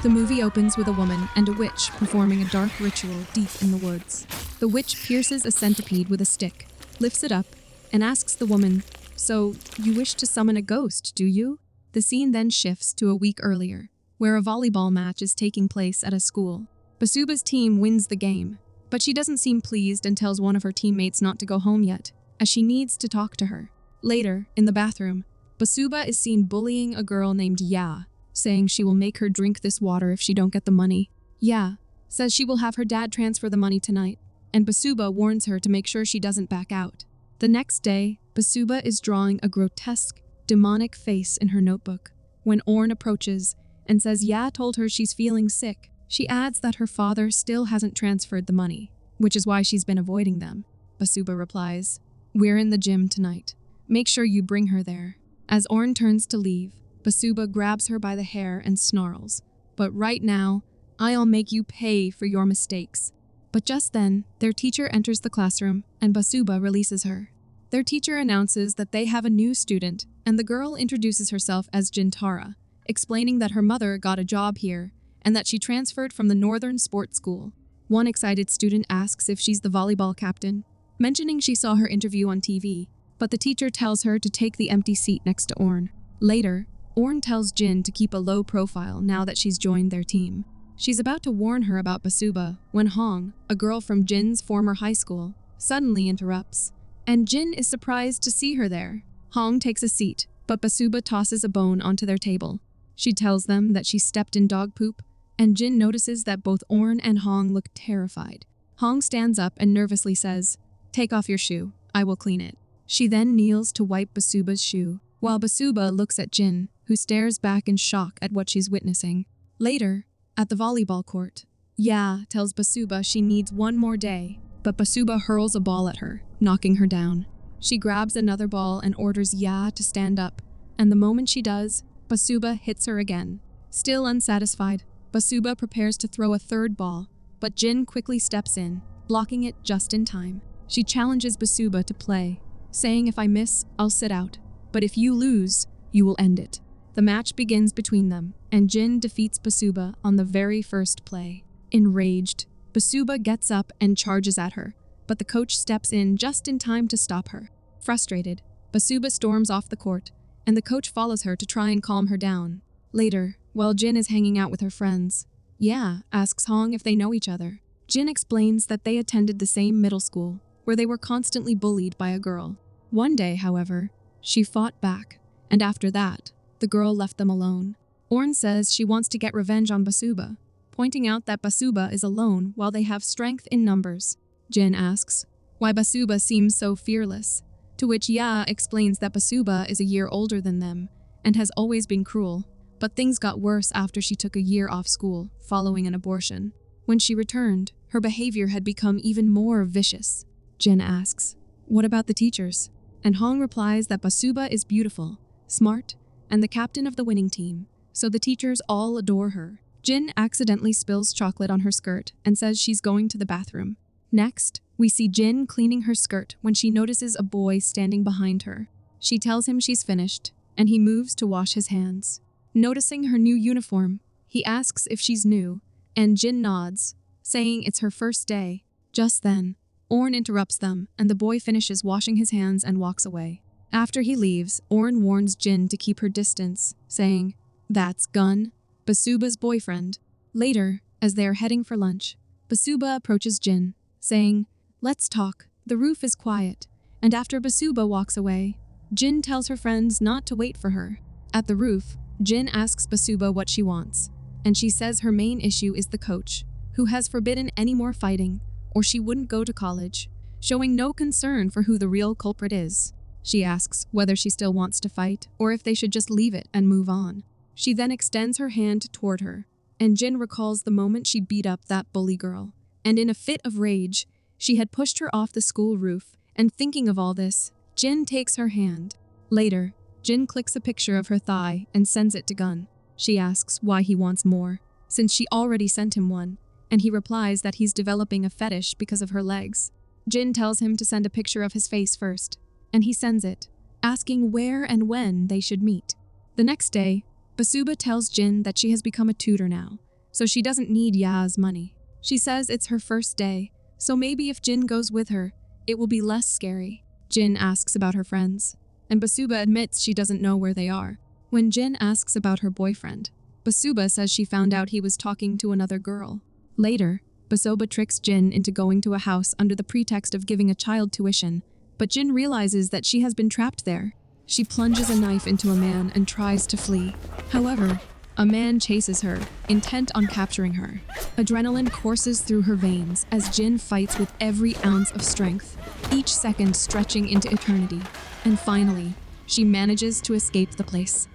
The movie opens with a woman and a witch performing a dark ritual deep in the woods. The witch pierces a centipede with a stick, lifts it up, and asks the woman, "So, you wish to summon a ghost, do you?" The scene then shifts to a week earlier, where a volleyball match is taking place at a school. Bassuba's team wins the game, but she doesn't seem pleased and tells one of her teammates not to go home yet, as she needs to talk to her. Later, in the bathroom, Bassuba is seen bullying a girl named Ya, saying she will make her drink this water if she don't get the money. Ya says she will have her dad transfer the money tonight, and Bassuba warns her to make sure she doesn't back out. The next day, Bassuba is drawing a grotesque, demonic face in her notebook. When Orn approaches and says Ya told her she's feeling sick, she adds that her father still hasn't transferred the money, which is why she's been avoiding them. Bassuba replies, "We're in the gym tonight. Make sure you bring her there." As Orn turns to leave, Bassuba grabs her by the hair and snarls, "But right now, I'll make you pay for your mistakes." But just then, their teacher enters the classroom and Bassuba releases her. Their teacher announces that they have a new student, and the girl introduces herself as Jintara, explaining that her mother got a job here and that she transferred from the Northern Sports School. One excited student asks if she's the volleyball captain, mentioning she saw her interview on TV, but the teacher tells her to take the empty seat next to Orn. Later, Orn tells Jin to keep a low profile now that she's joined their team. She's about to warn her about Bassuba when Hong, a girl from Jin's former high school, suddenly interrupts, and Jin is surprised to see her there. Hong takes a seat, but Bassuba tosses a bone onto their table. She tells them that she stepped in dog poop, and Jin notices that both Orn and Hong look terrified. Hong stands up and nervously says, "Take off your shoe, I will clean it." She then kneels to wipe Bassuba's shoe, while Bassuba looks at Jin, who stares back in shock at what she's witnessing. Later, at the volleyball court, Ya tells Bassuba she needs one more day, but Bassuba hurls a ball at her, knocking her down. She grabs another ball and orders Ya to stand up, and the moment she does, Bassuba hits her again. Still unsatisfied, Bassuba prepares to throw a third ball, but Jin quickly steps in, blocking it just in time. She challenges Bassuba to play, saying, "If I miss, I'll sit out, but if you lose, you will end it." The match begins between them, and Jin defeats Bassuba on the very first play. Enraged, Bassuba gets up and charges at her, but the coach steps in just in time to stop her. Frustrated, Bassuba storms off the court, and the coach follows her to try and calm her down. Later, while Jin is hanging out with her friends, Ya asks Hong if they know each other. Jin explains that they attended the same middle school, where they were constantly bullied by a girl. One day, however, she fought back, and after that, the girl left them alone. Orn says she wants to get revenge on Bassuba, pointing out that Bassuba is alone while they have strength in numbers. Jin asks why Bassuba seems so fearless, to which Ya explains that Bassuba is a year older than them and has always been cruel, but things got worse after she took a year off school following an abortion. When she returned, her behavior had become even more vicious. Jin asks, "What about the teachers?" And Hong replies that Bassuba is beautiful, smart, and the captain of the winning team, so the teachers all adore her. Jin accidentally spills chocolate on her skirt and says she's going to the bathroom. Next, we see Jin cleaning her skirt when she notices a boy standing behind her. She tells him she's finished, and he moves to wash his hands. Noticing her new uniform, he asks if she's new, and Jin nods, saying it's her first day. Just then, Orn interrupts them, and the boy finishes washing his hands and walks away. After he leaves, Orn warns Jin to keep her distance, saying, "That's Gun, Bassuba's boyfriend." Later, as they are heading for lunch, Bassuba approaches Jin, saying, "Let's talk, the roof is quiet." And after Bassuba walks away, Jin tells her friends not to wait for her. At the roof, Jin asks Bassuba what she wants, and she says her main issue is the coach, who has forbidden any more fighting, or she wouldn't go to college, showing no concern for who the real culprit is. She asks whether she still wants to fight, or if they should just leave it and move on. She then extends her hand toward her, and Jin recalls the moment she beat up that bully girl, and in a fit of rage, she had pushed her off the school roof, and thinking of all this, Jin takes her hand. Later, Jin clicks a picture of her thigh and sends it to Gun. She asks why he wants more, since she already sent him one, and he replies that he's developing a fetish because of her legs. Jin tells him to send a picture of his face first, and he sends it, asking where and when they should meet. The next day, Bassuba tells Jin that she has become a tutor now, so she doesn't need Ya's money. She says it's her first day, so maybe if Jin goes with her, it will be less scary. Jin asks about her friends, and Bassuba admits she doesn't know where they are. When Jin asks about her boyfriend, Bassuba says she found out he was talking to another girl. Later, Bassuba tricks Jin into going to a house under the pretext of giving a child tuition, but Jin realizes that she has been trapped there. She plunges a knife into a man and tries to flee. However, a man chases her, intent on capturing her. Adrenaline courses through her veins as Jin fights with every ounce of strength, each second stretching into eternity. And finally, she manages to escape the place.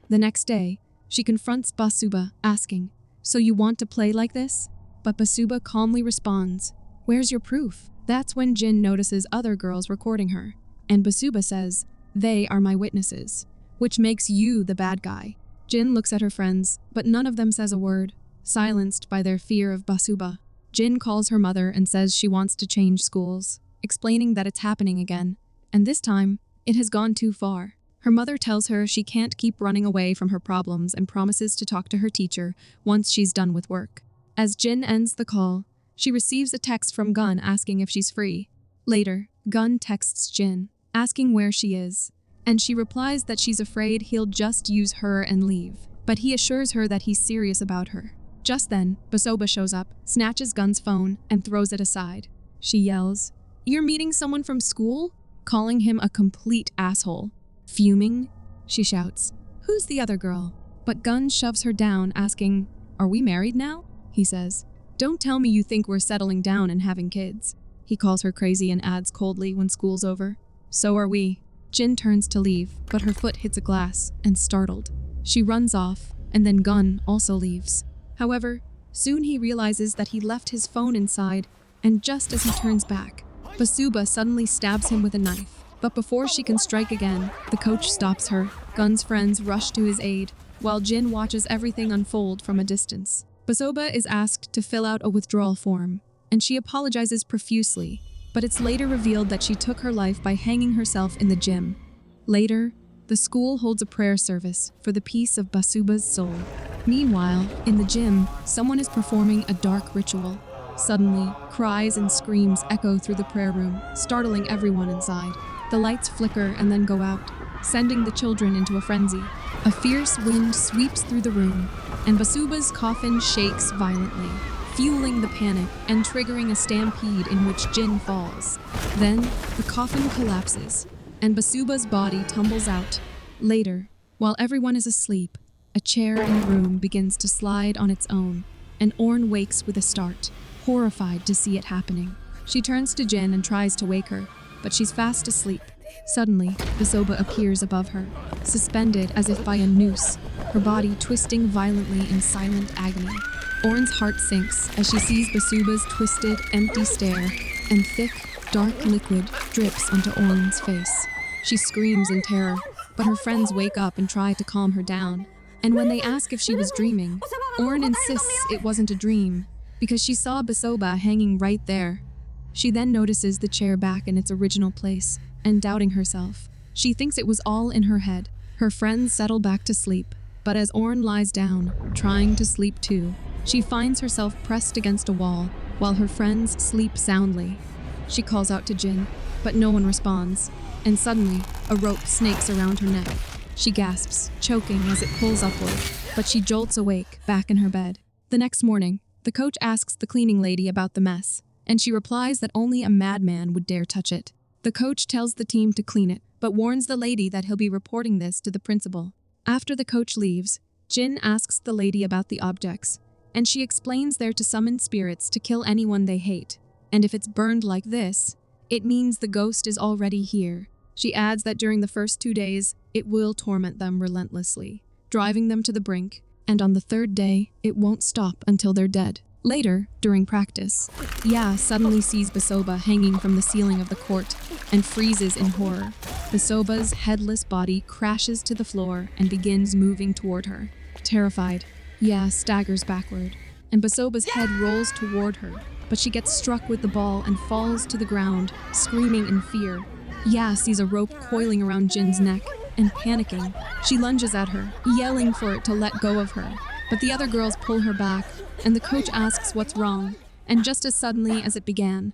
The next day, she confronts Bassuba, asking, "So you want to play like this?" But Bassuba calmly responds, "Where's your proof?" That's when Jin notices other girls recording her, and Bassuba says, "They are my witnesses," which makes you the bad guy. Jin looks at her friends, but none of them says a word, silenced by their fear of Bassuba. Jin calls her mother and says she wants to change schools, explaining that it's happening again, and this time, it has gone too far. Her mother tells her she can't keep running away from her problems and promises to talk to her teacher once she's done with work. As Jin ends the call, she receives a text from Gun asking if she's free. Later, Gun texts Jin, asking where she is, and she replies that she's afraid he'll just use her and leave, but he assures her that he's serious about her. Just then, Bassuba shows up, snatches Gun's phone, and throws it aside. She yells, "You're meeting someone from school?" calling him a complete asshole. Fuming, she shouts, "Who's the other girl?" But Gun shoves her down, asking, "Are we married now?" He says, "Don't tell me you think we're settling down and having kids." He calls her crazy and adds coldly when school's over, "So are we." Jin turns to leave, but her foot hits a glass, and startled, she runs off, and then Gun also leaves. However, soon he realizes that he left his phone inside, and just as he turns back, Bassuba suddenly stabs him with a knife. But before she can strike again, the coach stops her. Gun's friends rush to his aid, while Jin watches everything unfold from a distance. Bassuba is asked to fill out a withdrawal form, and she apologizes profusely, but it's later revealed that she took her life by hanging herself in the gym. Later, the school holds a prayer service for the peace of Bassuba's soul. Meanwhile, in the gym, someone is performing a dark ritual. Suddenly, cries and screams echo through the prayer room, startling everyone inside. The lights flicker and then go out, sending the children into a frenzy. A fierce wind sweeps through the room, and Bassuba's coffin shakes violently, fueling the panic and triggering a stampede in which Jin falls. Then, the coffin collapses, and Bassuba's body tumbles out. Later, while everyone is asleep, a chair in the room begins to slide on its own, and Orn wakes with a start, horrified to see it happening. She turns to Jin and tries to wake her, but she's fast asleep. Suddenly, Bassuba appears above her, suspended as if by a noose, her body twisting violently in silent agony. Orn's heart sinks as she sees Bassuba's twisted, empty stare, and thick, dark liquid drips onto Orn's face. She screams in terror, but her friends wake up and try to calm her down. And when they ask if she was dreaming, Orn insists it wasn't a dream, because she saw Bassuba hanging right there. She then notices the chair back in its original place, and doubting herself, she thinks it was all in her head. Her friends settle back to sleep, but as Orn lies down, trying to sleep too, she finds herself pressed against a wall, while her friends sleep soundly. She calls out to Jin, but no one responds, and suddenly, a rope snakes around her neck. She gasps, choking as it pulls upward, but she jolts awake, back in her bed. The next morning, the coach asks the cleaning lady about the mess, and she replies that only a madman would dare touch it. The coach tells the team to clean it, but warns the lady that he'll be reporting this to the principal. After the coach leaves, Jin asks the lady about the objects, and she explains they're to summon spirits to kill anyone they hate, and if it's burned like this, it means the ghost is already here. She adds that during the first 2 days, it will torment them relentlessly, driving them to the brink, and on the third day, it won't stop until they're dead. Later, during practice, Ya suddenly sees Bassuba hanging from the ceiling of the court and freezes in horror. Bassuba's headless body crashes to the floor and begins moving toward her. Terrified, Ya staggers backward, and Bassuba's head rolls toward her, but she gets struck with the ball and falls to the ground, screaming in fear. Ya sees a rope coiling around Jin's neck, and panicking, she lunges at her, yelling for it to let go of her. but the other girls pull her back, and the coach asks what's wrong, and just as suddenly as it began,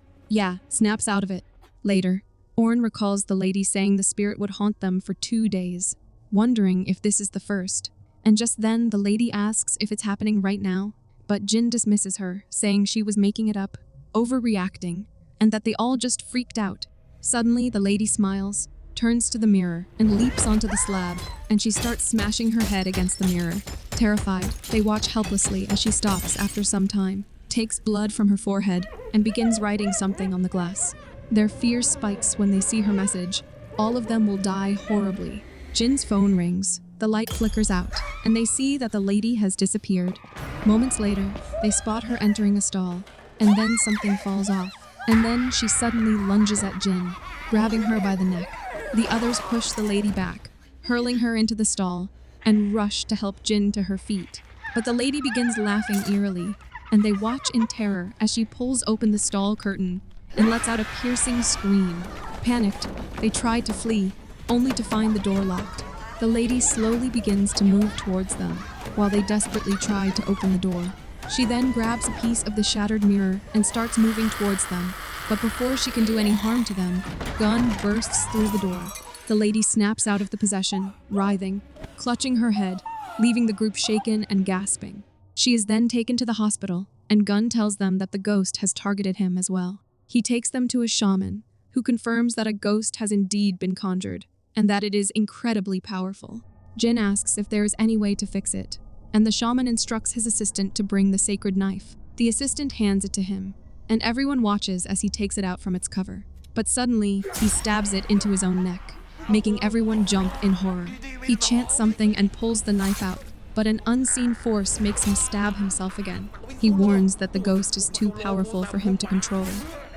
snaps out of it. Later, Orn recalls the lady saying the spirit would haunt them for 2 days, wondering if this is the first. And just then, the lady asks if it's happening right now, but Jin dismisses her, saying she was making it up, overreacting, and that they all just freaked out. Suddenly, the lady smiles, turns to the mirror, and leaps onto the slab, and she starts smashing her head against the mirror. Terrified, they watch helplessly as she stops after some time, takes blood from her forehead, and begins writing something on the glass. Their fear spikes when they see her message. All of them will die horribly. Jin's phone rings, the light flickers out, and they see that the lady has disappeared. Moments later, they spot her entering a stall, and then something falls off, and then she suddenly lunges at Jin, grabbing her by the neck. The others push the lady back, hurling her into the stall, and rush to help Jin to her feet. But the lady begins laughing eerily, and they watch in terror as she pulls open the stall curtain and lets out a piercing scream. Panicked, they try to flee, only to find the door locked. The lady slowly begins to move towards them, while they desperately try to open the door. She then grabs a piece of the shattered mirror and starts moving towards them, but before she can do any harm to them, Gun bursts through the door. The lady snaps out of the possession, writhing, clutching her head, leaving the group shaken and gasping. She is then taken to the hospital, and Gun tells them that the ghost has targeted him as well. He takes them to a shaman, who confirms that a ghost has indeed been conjured, and that it is incredibly powerful. Jin asks if there is any way to fix it, and the shaman instructs his assistant to bring the sacred knife. The assistant hands it to him, and everyone watches as he takes it out from its cover. But suddenly, he stabs it into his own neck, making everyone jump in horror. He chants something and pulls the knife out, but an unseen force makes him stab himself again. He warns that the ghost is too powerful for him to control,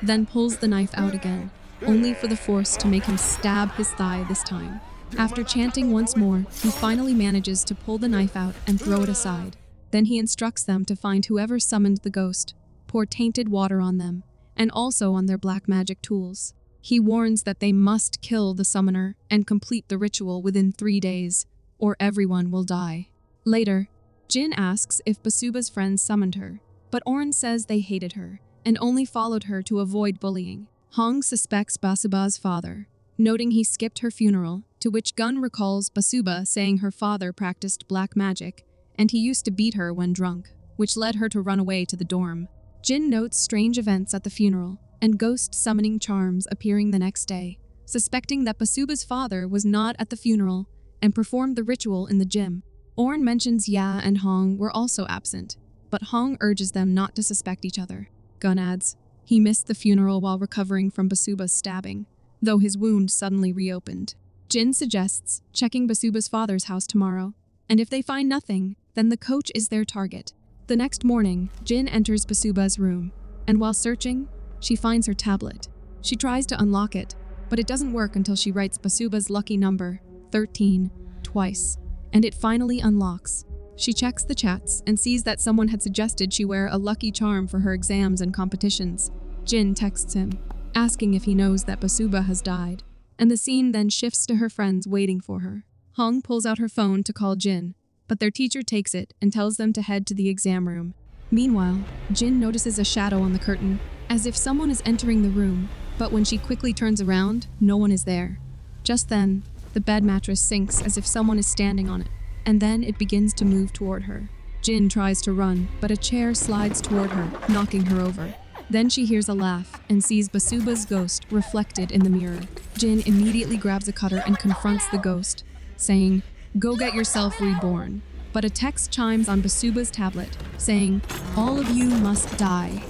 then pulls the knife out again, only for the force to make him stab his thigh this time. After chanting once more, he finally manages to pull the knife out and throw it aside. Then he instructs them to find whoever summoned the ghost, pour tainted water on them, and also on their black magic tools. He warns that they must kill the summoner and complete the ritual within 3 days, or everyone will die. Later, Jin asks if Bassuba's friends summoned her, but Orn says they hated her and only followed her to avoid bullying. Hong suspects Bassuba's father, noting he skipped her funeral, to which Gun recalls Bassuba saying her father practiced black magic and he used to beat her when drunk, which led her to run away to the dorm. Jin notes strange events at the funeral and ghost summoning charms appearing the next day, suspecting that Bassuba's father was not at the funeral and performed the ritual in the gym. Orn mentions Ya and Hong were also absent, but Hong urges them not to suspect each other. Gun adds, he missed the funeral while recovering from Bassuba's stabbing, though his wound suddenly reopened. Jin suggests checking Bassuba's father's house tomorrow, and if they find nothing, then the coach is their target. The next morning, Jin enters Bassuba's room, and while searching, she finds her tablet. She tries to unlock it, but it doesn't work until she writes Bassuba's lucky number, 13, twice, and it finally unlocks. She checks the chats and sees that someone had suggested she wear a lucky charm for her exams and competitions. Jin texts him, asking if he knows that Bassuba has died, and the scene then shifts to her friends waiting for her. Hong pulls out her phone to call Jin, but their teacher takes it and tells them to head to the exam room. Meanwhile, Jin notices a shadow on the curtain, as if someone is entering the room, but when she quickly turns around, no one is there. Just then, the bed mattress sinks as if someone is standing on it, and then it begins to move toward her. Jin tries to run, but a chair slides toward her, knocking her over. Then she hears a laugh and sees Bassuba's ghost reflected in the mirror. Jin immediately grabs a cutter and confronts the ghost, saying, "Go get yourself reborn." But a text chimes on Bassuba's tablet, saying, "All of you must die."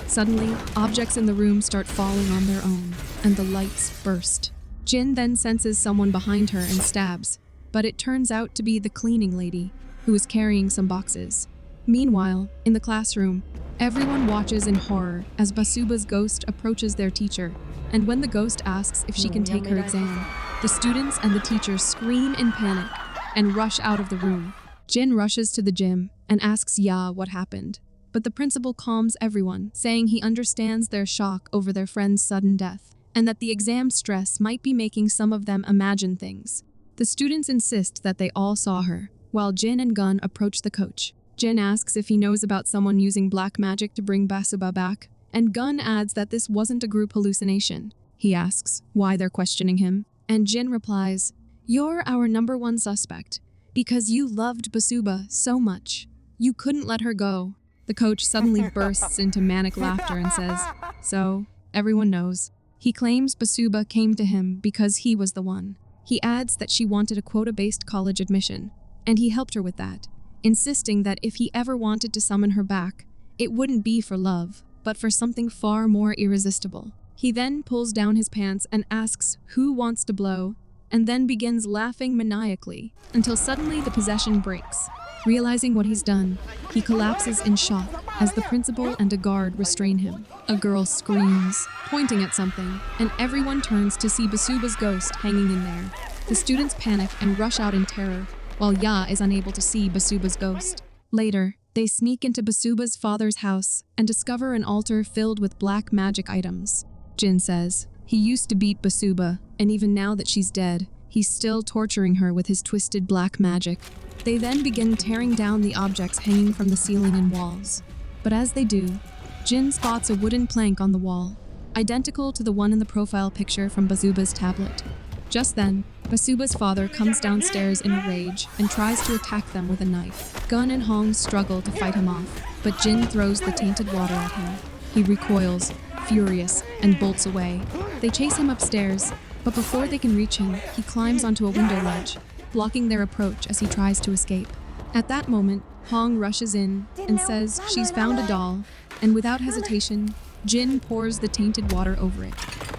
Suddenly, objects in the room start falling on their own, and the lights burst. Jin then senses someone behind her and stabs, but it turns out to be the cleaning lady, who is carrying some boxes. Meanwhile, in the classroom, everyone watches in horror as Bassuba's ghost approaches their teacher, and when the ghost asks if she can take her exam, the students and the teacher scream in panic and rush out of the room. Jin rushes to the gym and asks Ya what happened, but the principal calms everyone, saying he understands their shock over their friend's sudden death, and that the exam stress might be making some of them imagine things. The students insist that they all saw her, while Jin and Gun approach the coach. Jin Jin asks if he knows about someone using black magic to bring Bassuba back, and Gun adds that this wasn't a group hallucination. He asks why they're questioning him, and Jin replies, "You're our #1 suspect, because you loved Bassuba so much. You couldn't let her go." The coach suddenly bursts into manic laughter and says, "So, everyone knows." He claims Bassuba came to him because he was the one. He adds that she wanted a quota-based college admission, and he helped her with that, insisting that if he ever wanted to summon her back, it wouldn't be for love, but for something far more irresistible. He then pulls down his pants and asks who wants to blow, and then begins laughing maniacally until suddenly the possession breaks. Realizing what he's done, he collapses in shock as the principal and a guard restrain him. A girl screams, pointing at something, and everyone turns to see Bassuba's ghost hanging in there. The students panic and rush out in terror, while Ya is unable to see Bassuba's ghost. Later, they sneak into Bassuba's father's house and discover an altar filled with black magic items. Jin says, he used to beat Bassuba, and even now that she's dead, he's still torturing her with his twisted black magic. They then begin tearing down the objects hanging from the ceiling and walls. But as they do, Jin spots a wooden plank on the wall, identical to the one in the profile picture from Bassuba's tablet. Just then, Bassuba's father comes downstairs in a rage and tries to attack them with a knife. Gun and Hong struggle to fight him off, but Jin throws the tainted water at him. He recoils, furious, and bolts away. They chase him upstairs, but before they can reach him, he climbs onto a window ledge, blocking their approach as he tries to escape. At that moment, Hong rushes in and says she's found a doll, and without hesitation, Jin pours the tainted water over it.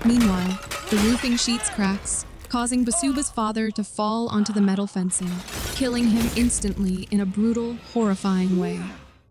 Meanwhile, the roofing sheets cracks, causing Bassuba's father to fall onto the metal fencing, killing him instantly in a brutal, horrifying way.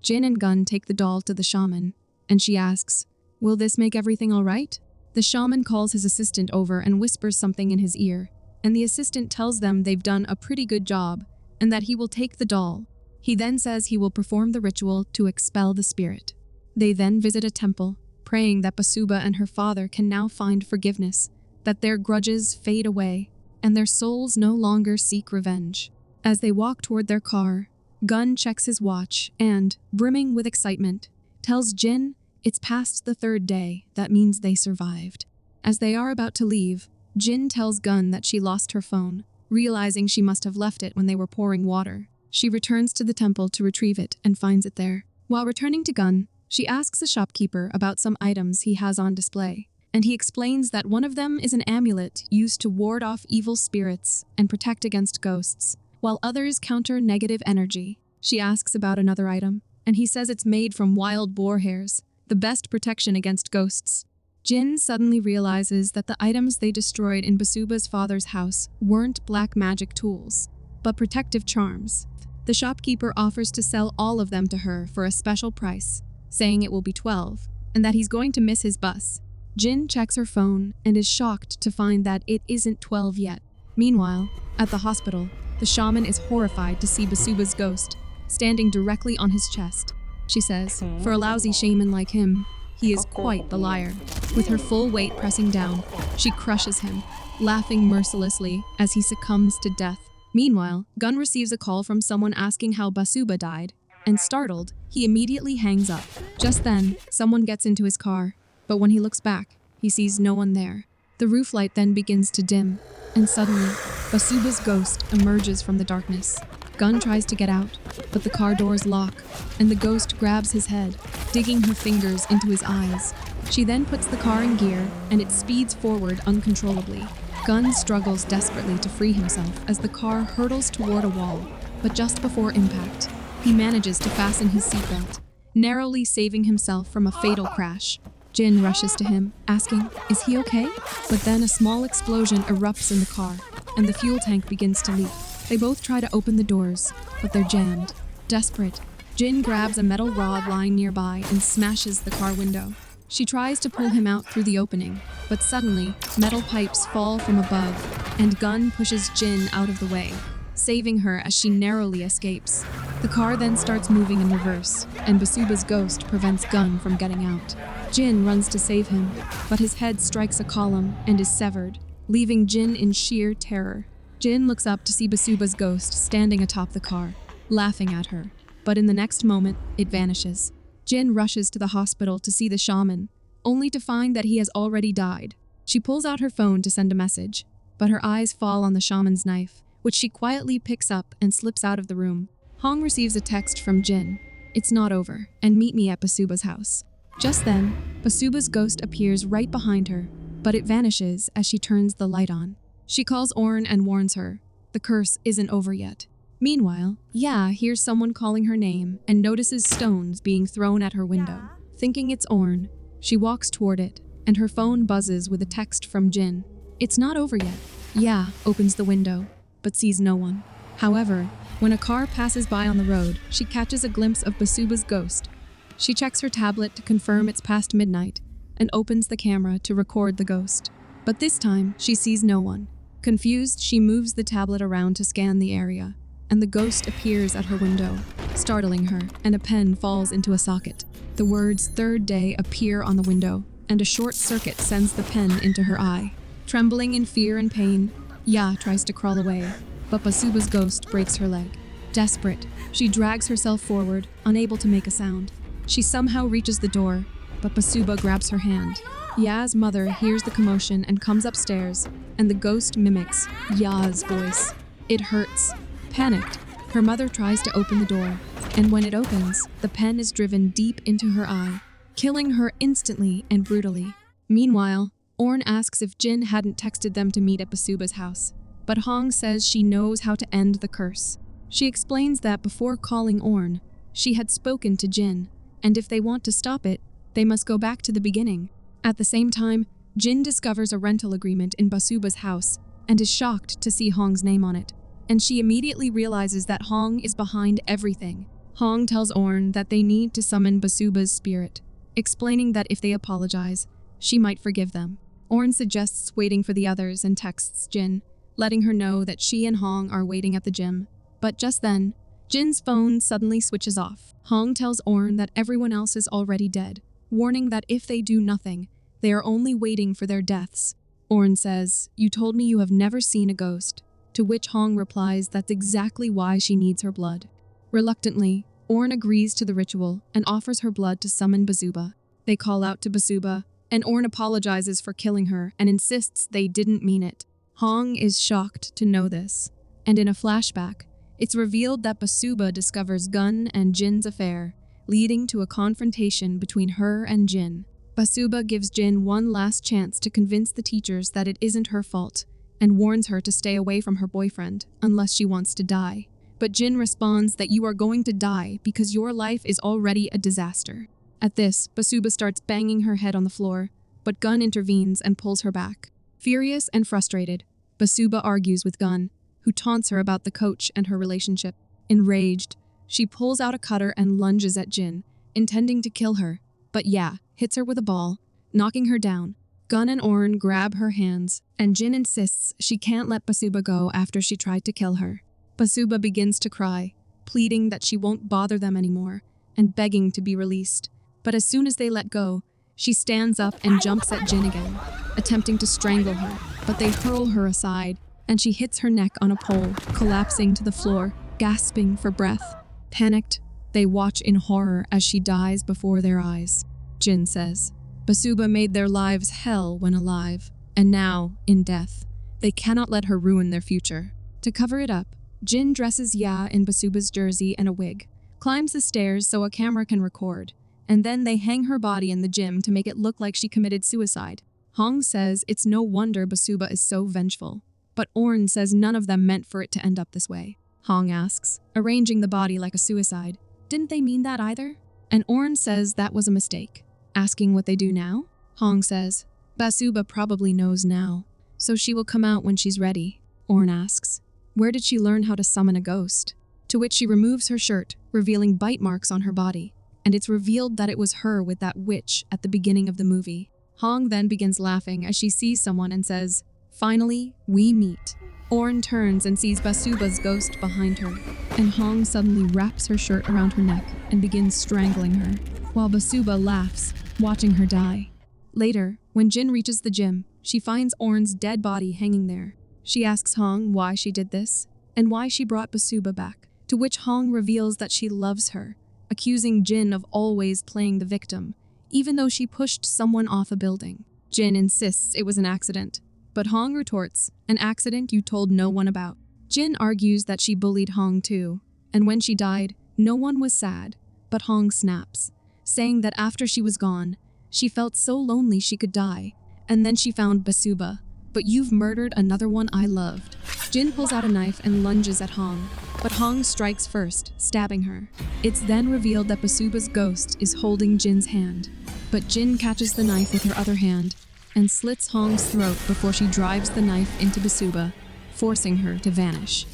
Jin and Gun take the doll to the shaman, and she asks, "Will this make everything all right?" The shaman calls his assistant over and whispers something in his ear, and the assistant tells them they've done a pretty good job and that he will take the doll. He then says he will perform the ritual to expel the spirit. They then visit a temple, praying that Bassuba and her father can now find forgiveness, that their grudges fade away, and their souls no longer seek revenge. As they walk toward their car, Gun checks his watch and, brimming with excitement, tells Jin it's past the 3rd day. That means they survived. As they are about to leave, Jin tells Gun that she lost her phone, realizing she must have left it when they were pouring water. She returns to the temple to retrieve it and finds it there. While returning to Gun, she asks the shopkeeper about some items he has on display, and he explains that one of them is an amulet used to ward off evil spirits and protect against ghosts, while others counter negative energy. She asks about another item, and he says it's made from wild boar hairs, the best protection against ghosts. Jin suddenly realizes that the items they destroyed in Bassuba's father's house weren't black magic tools, but protective charms. The shopkeeper offers to sell all of them to her for a special price, saying it will be 12, and that he's going to miss his bus. Jin checks her phone and is shocked to find that it isn't 12 yet. Meanwhile, at the hospital, the shaman is horrified to see Bassuba's ghost, standing directly on his chest. She says, for a lousy shaman like him, he is quite the liar. With her full weight pressing down, she crushes him, laughing mercilessly as he succumbs to death. Meanwhile, Gun receives a call from someone asking how Bassuba died, and startled, he immediately hangs up. Just then, someone gets into his car, but when he looks back, he sees no one there. The roof light then begins to dim, and suddenly, Bassuba's ghost emerges from the darkness. Gun tries to get out, but the car doors lock, and the ghost grabs his head, digging her fingers into his eyes. She then puts the car in gear, and it speeds forward uncontrollably. Gun struggles desperately to free himself as the car hurtles toward a wall, but just before impact, he manages to fasten his seatbelt, narrowly saving himself from a fatal crash. Jin rushes to him, asking, is he okay? But then a small explosion erupts in the car, and the fuel tank begins to leak. They both try to open the doors, but they're jammed. Desperate, Jin grabs a metal rod lying nearby and smashes the car window. She tries to pull him out through the opening, but suddenly, metal pipes fall from above, and Gun pushes Jin out of the way, saving her as she narrowly escapes. The car then starts moving in reverse, and Bassuba's ghost prevents Gun from getting out. Jin runs to save him, but his head strikes a column and is severed, leaving Jin in sheer terror. Jin looks up to see Bassuba's ghost standing atop the car, laughing at her. but in the next moment, it vanishes. Jin rushes to the hospital to see the shaman, only to find that he has already died. She pulls out her phone to send a message, but her eyes fall on the shaman's knife, which she quietly picks up and slips out of the room. Hong receives a text from Jin. It's not over, and meet me at Bassuba's house. Just then, Bassuba's ghost appears right behind her, but it vanishes as she turns the light on. She calls Orn and warns her. The curse isn't over yet. Meanwhile, Ya hears someone calling her name and notices stones being thrown at her window. Thinking it's Orn, she walks toward it, and her phone buzzes with a text from Jin. It's not over yet. Ya opens the window, but sees no one. However, when a car passes by on the road, she catches a glimpse of Bassuba's ghost. She checks her tablet to confirm it's past midnight and opens the camera to record the ghost. But this time, she sees no one. Confused, she moves the tablet around to scan the area, and the ghost appears at her window, startling her, and a pen falls into a socket. The words "third day" appear on the window, and a short circuit sends the pen into her eye. Trembling in fear and pain, Ya tries to crawl away, but Bassuba's ghost breaks her leg. Desperate, she drags herself forward, unable to make a sound. She somehow reaches the door, but Bassuba grabs her hand. Ya's mother hears the commotion and comes upstairs, and the ghost mimics Ya's voice. It hurts. Panicked, her mother tries to open the door, and when it opens, the pen is driven deep into her eye, killing her instantly and brutally. Meanwhile, Orn asks if Jin hadn't texted them to meet at Bassuba's house, but Hong says she knows how to end the curse. She explains that before calling Orn, she had spoken to Jin, and if they want to stop it, they must go back to the beginning. At the same time, Jin discovers a rental agreement in Bassuba's house and is shocked to see Hong's name on it, and she immediately realizes that Hong is behind everything. Hong tells Orn that they need to summon Bassuba's spirit, explaining that if they apologize, she might forgive them. Orn suggests waiting for the others and texts Jin, letting her know that she and Hong are waiting at the gym. But just then, Jin's phone suddenly switches off. Hong tells Orn that everyone else is already dead, warning that if they do nothing, they are only waiting for their deaths. Orn says, "You told me you have never seen a ghost," to which Hong replies that's exactly why she needs her blood. Reluctantly, Orn agrees to the ritual and offers her blood to summon Bassuba. They call out to Bassuba, and Orn apologizes for killing her and insists they didn't mean it. Hong is shocked to know this, and in a flashback, it's revealed that Bassuba discovers Gun and Jin's affair, leading to a confrontation between her and Jin. Bassuba gives Jin one last chance to convince the teachers that it isn't her fault, and warns her to stay away from her boyfriend unless she wants to die. But Jin responds that you are going to die because your life is already a disaster. At this, Bassuba starts banging her head on the floor, but Gun intervenes and pulls her back. Furious and frustrated, Bassuba argues with Gun, who taunts her about the coach and her relationship. Enraged, she pulls out a cutter and lunges at Jin, intending to kill her, but Ya hits her with a ball, knocking her down. Gun and Orn grab her hands, and Jin insists she can't let Bassuba go after she tried to kill her. Bassuba begins to cry, pleading that she won't bother them anymore, and begging to be released. But as soon as they let go, she stands up and jumps at Jin again, attempting to strangle her, but they hurl her aside, and she hits her neck on a pole, collapsing to the floor, gasping for breath. Panicked, they watch in horror as she dies before their eyes. Jin says, Bassuba made their lives hell when alive, and now, in death, they cannot let her ruin their future. To cover it up, Jin dresses Ya in Bassuba's jersey and a wig, climbs the stairs so a camera can record, and then they hang her body in the gym to make it look like she committed suicide. Hong says it's no wonder Bassuba is so vengeful, but Orn says none of them meant for it to end up this way. Hong asks, arranging the body like a suicide, didn't they mean that either? And Orn says that was a mistake. Asking what they do now? Hong says, Bassuba probably knows now, so she will come out when she's ready. Orn asks, where did she learn how to summon a ghost? To which she removes her shirt, revealing bite marks on her body, and it's revealed that it was her with that witch at the beginning of the movie. Hong then begins laughing as she sees someone and says, finally, we meet. Orn turns and sees Bassuba's ghost behind her, and Hong suddenly wraps her shirt around her neck and begins strangling her, while Bassuba laughs, watching her die. Later, when Jin reaches the gym, she finds Orn's dead body hanging there. She asks Hong why she did this, and why she brought Bassuba back. to which Hong reveals that she loves her, accusing Jin of always playing the victim, even though she pushed someone off a building. Jin insists it was an accident, but Hong retorts, an accident you told no one about. Jin argues that she bullied Hong too, and when she died, no one was sad, but Hong snaps, saying that after she was gone, she felt so lonely she could die, and then she found Bassuba, but you've murdered another one I loved. Jin pulls out a knife and lunges at Hong, but Hong strikes first, stabbing her. It's then revealed that Bassuba's ghost is holding Jin's hand, but Jin catches the knife with her other hand and slits Hong's throat before she drives the knife into Bassuba, forcing her to vanish.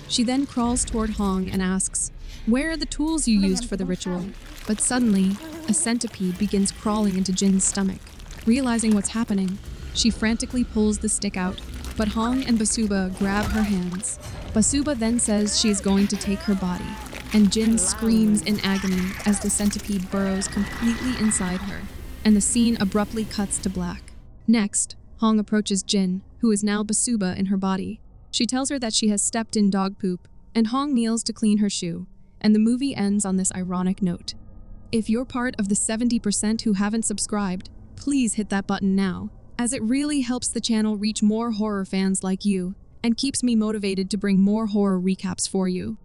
She then crawls toward Hong and asks, "Where are the tools you used for the ritual?" But suddenly, a centipede begins crawling into Jin's stomach. Realizing what's happening, she frantically pulls the stick out, but Hong and Bassuba grab her hands. Bassuba then says she is going to take her body, and Jin screams in agony as the centipede burrows completely inside her, and the scene abruptly cuts to black. Next, Hong approaches Jin, who is now Bassuba in her body. She tells her that she has stepped in dog poop, and Hong kneels to clean her shoe, and the movie ends on this ironic note. If you're part of the 70% who haven't subscribed, please hit that button now, as it really helps the channel reach more horror fans like you, and keeps me motivated to bring more horror recaps for you.